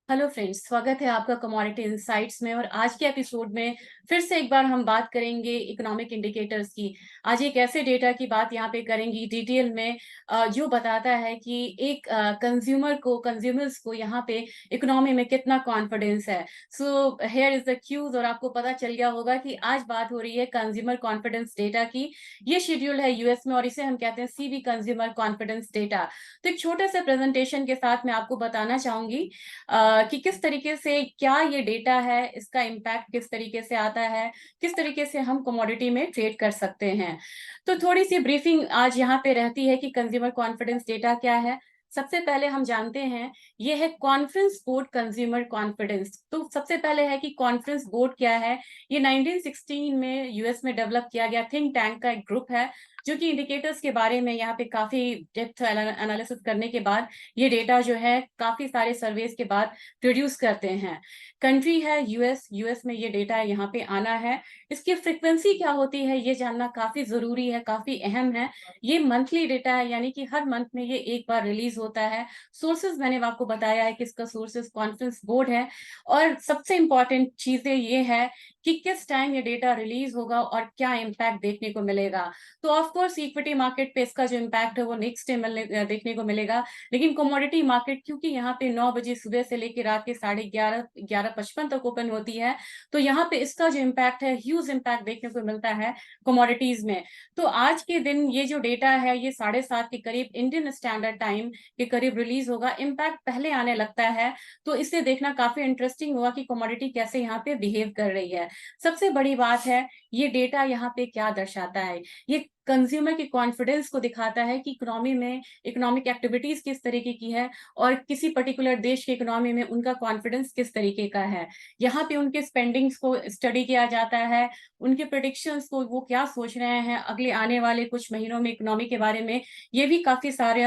Hello friends, स्वागत है आपका कमोडिटी इनसाइट्स में। और आज के एपिसोड में फिर से एक बार हम बात करेंगे इकोनॉमिक इंडिकेटर्स की। आज एक ऐसे डेटा की बात यहाँ पे करेंगे डिटेल में, जो बताता है कि एक कंज्यूमर्स को यहाँ पे इकोनॉमी में कितना कॉन्फिडेंस है। So here is the cues, और आपको पता चल गया होगा कि आज बात हो रही है कंज्यूमर कॉन्फिडेंस डेटा की। ये शेड्यूल है यूएस में और इसे हम कहते हैं सीबी कंज्यूमर कॉन्फिडेंस डेटा। तो एक छोटे से प्रेजेंटेशन के साथ मैं आपको बताना चाहूंगी कि किस तरीके से क्या ये डेटा है, इसका इम्पैक्ट किस तरीके से आता है, किस तरीके से हम कमोडिटी में ट्रेड कर सकते हैं। तो थोड़ी सी ब्रीफिंग आज यहाँ पे रहती है कि कंज्यूमर कॉन्फिडेंस डेटा क्या है। सबसे पहले हम जानते हैं ये है कॉन्फ्रेंस बोर्ड कंज्यूमर कॉन्फिडेंस। तो सबसे पहले है कि कॉन्फ्रेंस बोर्ड क्या है। ये 1916 में यूएस में डेवलप किया गया थिंक टैंक का एक ग्रुप है, जो कि इंडिकेटर्स के बारे में यहाँ पे काफी डेप्थ एनालिसिस करने के बाद ये डेटा जो है काफी सारे सर्वेस के बाद प्रोड्यूस करते हैं। कंट्री है यूएस, यूएस में ये डेटा यहाँ पे आना है। इसकी फ्रीक्वेंसी क्या होती है ये जानना काफी जरूरी है, काफी अहम है। ये मंथली डेटा है, यानी कि हर मंथ में ये एक बार रिलीज होता है। सोर्सेज मैंने आपको बताया है कि इसका सोर्सेज कॉन्फ्रेंस बोर्ड है। और सबसे इंपॉर्टेंट चीजें ये है कि किस टाइम ये डेटा रिलीज होगा और क्या इम्पैक्ट देखने को मिलेगा। तो ऑफ कोर्स इक्विटी मार्केट पे इसका जो इम्पैक्ट है वो नेक्स्ट डे देखने को मिलेगा। लेकिन कमोडिटी मार्केट क्योंकि यहाँ पे 9 बजे सुबह से लेकर रात के 11:30 11:55 तक ओपन होती है, तो यहाँ पे इसका जो इम्पैक्ट है, ह्यूज इम्पैक्ट देखने को मिलता है कमोडिटीज में। तो आज के दिन ये जो डेटा है ये 7:30 के करीब इंडियन स्टैंडर्ड टाइम के करीब रिलीज होगा। इम्पैक्ट पहले आने लगता है, तो इसे देखना काफी इंटरेस्टिंग होगा कि कमोडिटी कैसे यहाँ पे बिहेव कर रही है। सबसे बड़ी बात है, ये डेटा यहाँ पे क्या दर्शाता है। ये कंज्यूमर के कॉन्फिडेंस को दिखाता है कि इकोनॉमी में इकोनॉमिक एक्टिविटीज किस तरीके की है और किसी पर्टिकुलर देश की इकोनॉमी में उनका कॉन्फिडेंस किस तरीके का है। यहाँ पे उनके स्पेंडिंग्स को स्टडी किया जाता है, उनके प्रेडिक्शंस को, वो क्या सोच रहे हैं अगले आने वाले कुछ महीनों में इकोनॉमी के बारे में। ये भी काफी सारे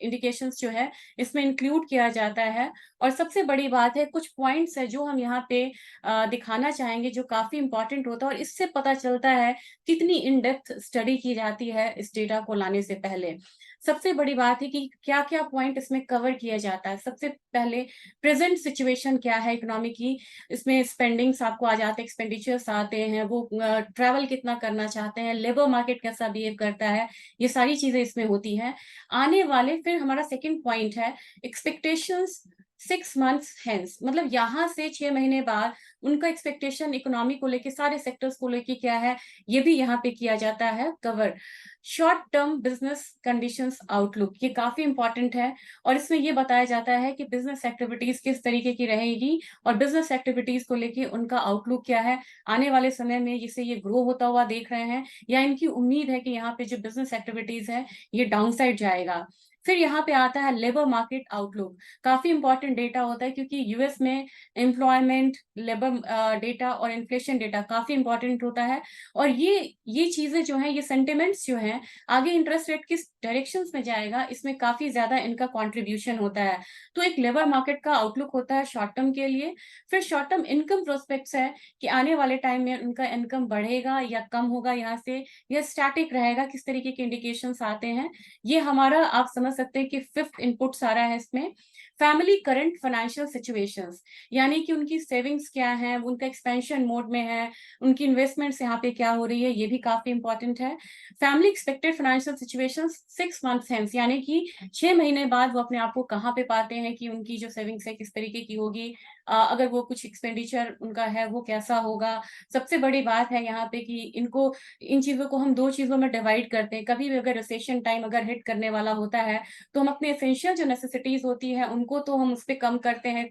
इंडिकेशंस जो है इसमें इंक्लूड किया जाता है। और सबसे बड़ी बात है, कुछ पॉइंट्स है जो हम यहाँ पे दिखाना चाहेंगे जो काफी इंपॉर्टेंट होता है, और इससे पता चलता है कितनी इन डेप्थ स्टडी की जाती है इस डेटा को लाने से पहले। सबसे बड़ी बात है कि क्या क्या पॉइंट इसमें कवर किया जाता है। सबसे पहले प्रेजेंट सिचुएशन क्या है इकोनॉमी की। इसमें स्पेंडिंग्स आपको आ जाते हैं, एक्सपेंडिचर्स आते हैं, वो ट्रैवल कितना करना चाहते हैं, लेबर मार्केट कैसा बिहेव करता है, ये सारी चीजें इसमें होती हैं आने वाले। फिर हमारा सेकंड पॉइंट है एक्सपेक्टेशंस 6 मंथ्स हेंस, मतलब यहाँ से 6 महीने बाद उनका एक्सपेक्टेशन इकोनॉमी को लेके, सारे सेक्टर्स को लेके क्या है, ये भी यहाँ पे किया जाता है cover. Short term business conditions outlook, ये काफी इंपॉर्टेंट है। और इसमें ये बताया जाता है कि बिजनेस एक्टिविटीज किस तरीके की रहेगी और बिजनेस एक्टिविटीज को लेके उनका आउटलुक क्या है आने वाले समय में, जिसे ये ग्रो होता हुआ देख रहे हैं या इनकी उम्मीद है कि यहाँ पे जो बिजनेस एक्टिविटीज है ये डाउनसाइड जाएगा। फिर यहाँ पे आता है लेबर मार्केट आउटलुक। काफी इंपॉर्टेंट डेटा होता है क्योंकि यूएस में एम्प्लॉयमेंट, लेबर डेटा और इन्फ्लेशन डेटा काफी इंपॉर्टेंट होता है। और ये चीजें जो हैं, ये सेंटिमेंट्स जो हैं, आगे इंटरेस्ट रेट किस डायरेक्शन में जाएगा इसमें काफी ज्यादा इनका कंट्रीब्यूशन होता है। तो एक लेबर मार्केट का आउटलुक होता है शॉर्ट टर्म के लिए। फिर शॉर्ट टर्म इनकम प्रोस्पेक्ट्स है कि आने वाले टाइम में उनका इनकम बढ़ेगा या कम होगा, यहाँ से या स्टैटिक रहेगा, किस तरीके के इंडिकेशंस आते हैं। ये हमारा, आप समझ सकते हैं कि फिफ्थ इनपुट सारा है इसमें। फैमिली करंट फाइनेंशियल सिचुएशंस, यानी कि उनकी सेविंग्स क्या है, उनका एक्सपेंशन मोड में है, उनकी इन्वेस्टमेंट्स यहाँ पे क्या हो रही है, ये भी काफी इंपॉर्टेंट है। Family expected financial situations 6 months hence, यानी कि 6 महीने बाद वो अपने आप को कहाँ पे पाते हैं कि उनकी जो सेविंग्स है किस तरीके की होगी, अगर वो कुछ एक्सपेंडिचर उनका है वो कैसा होगा। सबसे बड़ी बात है यहाँ पे कि इनको, इन चीजों को हम दो चीजों में डिवाइड करते हैं। कभी भी अगर रिसेशन टाइम अगर हिट करने वाला होता है तो हम अपने एसेंशियल जो नेसेसिटीज होती है उनको तो हम उस पर कम करते हैं,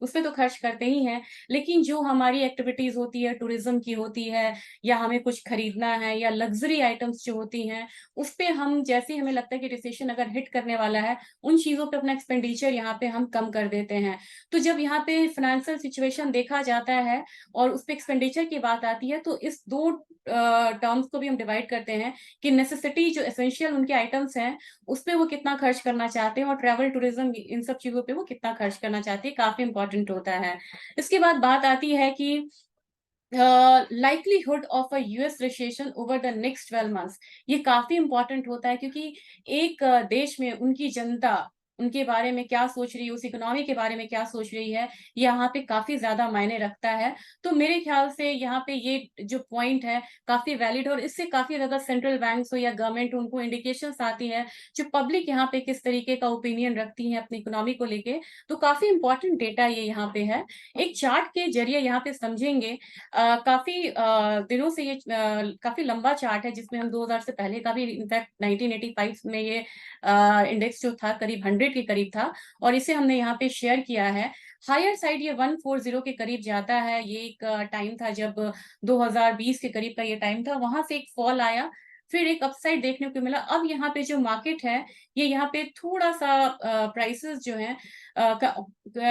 उस पर तो खर्च करते ही हैं। लेकिन जो हमारी एक्टिविटीज होती है, टूरिज्म की होती है, या हमें कुछ खरीदना है, या लग्जरी आइटम्स जो होती हैं, उस पे हम, जैसे ही हमें लगता है कि रिसेशन अगर हिट करने वाला है, उन चीजों पे अपना एक्सपेंडिचर यहाँ पे हम कम कर देते हैं। तो जब यहाँ पे फाइनेंशियल सिचुएशन देखा जाता है और उस पे एक्सपेंडिचर की बात आती है, तो इस दो टर्म्स को भी हम डिवाइड करते हैं कि नेसेसिटी जो एसेंशियल उनके आइटम्स हैं उस पे वो कितना खर्च करना चाहते हैं, और ट्रैवल टूरिज्म इन सब चीजों पे वो कितना खर्च करना चाहते हैं, काफी इंपॉर्टेंट होता है। इसके बाद बात आती है कि likelihood of a US recession over the next 12 months. ये काफी इंपॉर्टेंट होता है क्योंकि एक देश में उनकी जनता उनके बारे में क्या सोच रही है, उस इकोनॉमी के बारे में क्या सोच रही है, यहाँ पे काफ़ी ज़्यादा मायने रखता है। तो मेरे ख्याल से यहाँ पे ये जो पॉइंट है काफ़ी वैलिड, और इससे काफ़ी ज़्यादा सेंट्रल बैंक्स हो या गवर्नमेंट, उनको इंडिकेशंस आती है, जो पब्लिक यहाँ पे किस तरीके का ओपिनियन रखती है अपनी इकोनॉमी को लेके। तो काफ़ी इंपॉर्टेंट डेटा ये यहाँ पे है। एक चार्ट के ज़रिए यहाँ पे समझेंगे, काफ़ी दिनों से ये काफ़ी लंबा चार्ट है, जिसमें हम 2000 से पहले का भी, इनफैक्ट 1985 में ये इंडेक्स जो था करीब 100 के करीब था, और इसे हमने यहाँ पे शेयर किया है। हायर साइड ये 140 के करीब जाता है। ये एक टाइम था जब 2020 के करीब का ये टाइम था, वहां से एक फॉल आया, फिर एक अपसाइड देखने को मिला। अब यहाँ पे जो मार्केट है, ये यहाँ पे थोड़ा सा प्राइसेस जो हैं,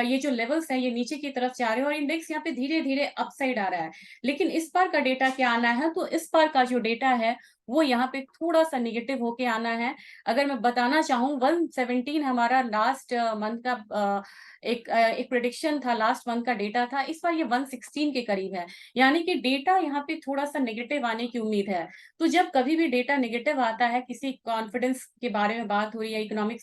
ये जो लेवल्स हैं, ये नीचे की तरफ जा रहे हैं, और इंडेक्स यहाँ पे धीरे धीरे अपसाइड आ रहा है। लेकिन इस बार का डेटा क्या आना है, तो इस बार का जो डेटा है वो यहाँ पे थोड़ा सा निगेटिव होके आना है। अगर मैं बताना चाहूँ, 117 हमारा लास्ट मंथ का एक प्रेडिक्शन था, लास्ट मंथ का डेटा था, इस बार ये 116 के करीब है। यानी कि डेटा यहाँ पे थोड़ा सा नेगेटिव आने की उम्मीद है। तो जब कभी भी डेटा नेगेटिव आता है, किसी कॉन्फिडेंस के बारे में बात हो रही है, इकोनॉमिक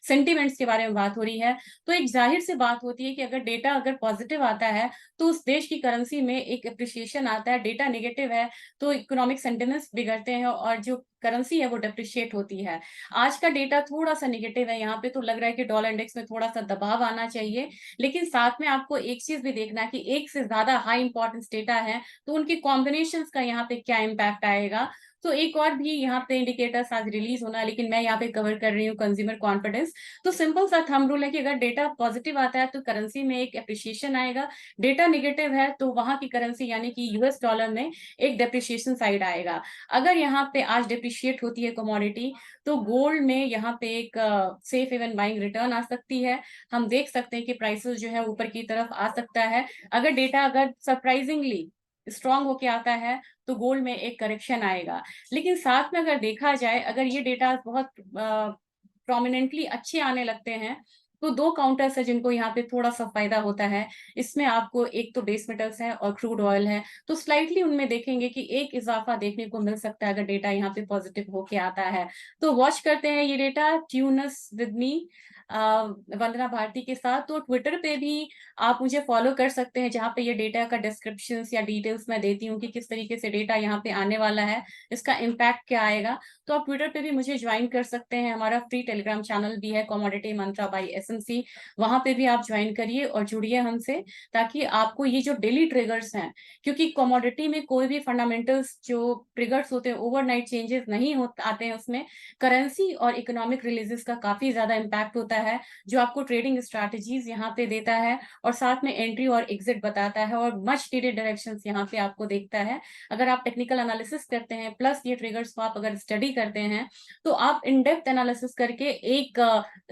सेंटिमेंट्स के बारे में बात हो रही है, तो एक जाहिर सी बात होती है कि अगर डेटा अगर पॉजिटिव आता है तो उस देश की करेंसी में एक अप्रिसिएशन आता है। डेटा नेगेटिव है तो इकोनॉमिक सेंटिमेंट्स बिगड़ते हैं, और जो करेंसी है वो डेप्रिशिएट होती है। आज का डेटा थोड़ा सा नेगेटिव है यहाँ पे, तो लग रहा है कि डॉलर इंडेक्स में थोड़ा सा दबाव आना चाहिए। लेकिन साथ में आपको एक चीज भी देखना है कि एक से ज्यादा हाई इंपॉर्टेंस डेटा है, तो उनके कॉम्बिनेशंस का यहाँ पे क्या इम्पैक्ट आएगा। तो एक और भी यहाँ पे इंडिकेटर्स आज रिलीज होना है, लेकिन मैं यहाँ पे कवर कर रही हूँ कंज्यूमर कॉन्फिडेंस। तो सिंपल सा थंब रूल है कि अगर डेटा पॉजिटिव आता है तो करेंसी में एक एप्रिसिएशन आएगा, डेटा नेगेटिव है तो वहां की करेंसी यानी कि यूएस डॉलर में एक डेप्रिसिएशन साइड आएगा। अगर यहाँ पे आज डेप्रिशिएट होती है कमोडिटी, तो गोल्ड में यहाँ पे एक सेफ हेवन बाइंग रिटर्न आ सकती है। हम देख सकते हैं कि प्राइसेस जो है ऊपर की तरफ आ सकता है। अगर डेटा अगर सरप्राइजिंगली स्ट्रांग होके आता है तो गोल्ड में एक करेक्शन आएगा। लेकिन साथ में अगर देखा जाए, अगर ये डेटा बहुत प्रोमिनेंटली अच्छे आने लगते हैं, तो दो काउंटर्स है जिनको यहाँ पे थोड़ा सा फायदा होता है। इसमें आपको एक तो बेस मेटल्स है और क्रूड ऑयल है, तो स्लाइटली उनमें देखेंगे कि एक इजाफा देखने को मिल सकता है अगर डेटा यहाँ पे पॉजिटिव होके आता है। तो वॉच करते हैं ये डेटा, ट्यूनस विद मी वंदना भारती के साथ। तो ट्विटर पे भी आप मुझे फॉलो कर सकते हैं, जहाँ पे ये डेटा का डिस्क्रिप्शन या डिटेल्स मैं देती हूँ कि किस तरीके से डेटा यहाँ पे आने वाला है, इसका इम्पैक्ट क्या आएगा। तो आप ट्विटर पे भी मुझे ज्वाइन कर सकते हैं। हमारा फ्री टेलीग्राम चैनल भी है, कमोडिटी मंत्रा बाय एसएमसी, वहां पे भी आप ज्वाइन करिए और जुड़िए हमसे, ताकि आपको ये जो डेली ट्रिगर्स हैं, क्योंकि कमोडिटी में कोई भी फंडामेंटल्स जो ट्रिगर्स होते हैं ओवरनाइट चेंजेस नहीं हो आते हैं, उसमें करेंसी और इकोनॉमिक रिलीजेस का काफी ज्यादा इम्पैक्ट होता है, जो आपको ट्रेडिंग स्ट्रैटेजीज यहाँ पे देता है, और साथ में एंट्री और एग्जिट बताता है, और मच नीडेड डायरेक्शंस यहाँ पे आपको देखता है। अगर आप टेक्निकल एनालिसिस करते हैं प्लस ये ट्रिगर्स को आप अगर स्टडी करते हैं, तो आप इन डेप्थ एनालिसिस करके एक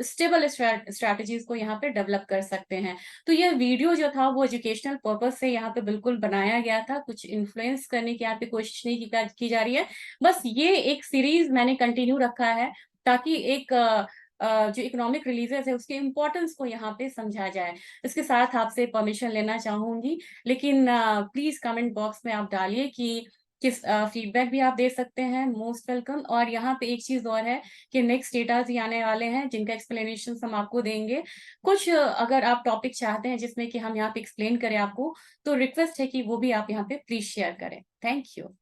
स्टेबल स्ट्रैटेजीज को यहाँ पे डेवलप कर सकते हैं। तो यह वीडियो जो था वो एजुकेशनल पर्पज से यहाँ पे बिल्कुल बनाया गया था, कुछ इन्फ्लुएंस करने की यहाँ पे कोशिश नहीं की जा रही है। बस ये एक सीरीज मैंने कंटिन्यू रखा है, ताकि एक जो इकोनॉमिक रिलीजेस है उसके इम्पोर्टेंस को यहाँ पे समझा जाए। इसके साथ आपसे परमिशन लेना चाहूंगी, लेकिन प्लीज कमेंट बॉक्स में आप डालिए कि किस फीडबैक भी आप दे सकते हैं, मोस्ट वेलकम। और यहाँ पे एक चीज और है कि नेक्स्ट डेटा भी आने वाले हैं, जिनका एक्सप्लेनेशन हम आपको देंगे। कुछ अगर आप टॉपिक चाहते हैं जिसमें कि हम यहाँ पे एक्सप्लेन करें आपको, तो रिक्वेस्ट है कि वो भी आप यहाँ पे प्लीज शेयर करें। Thank you.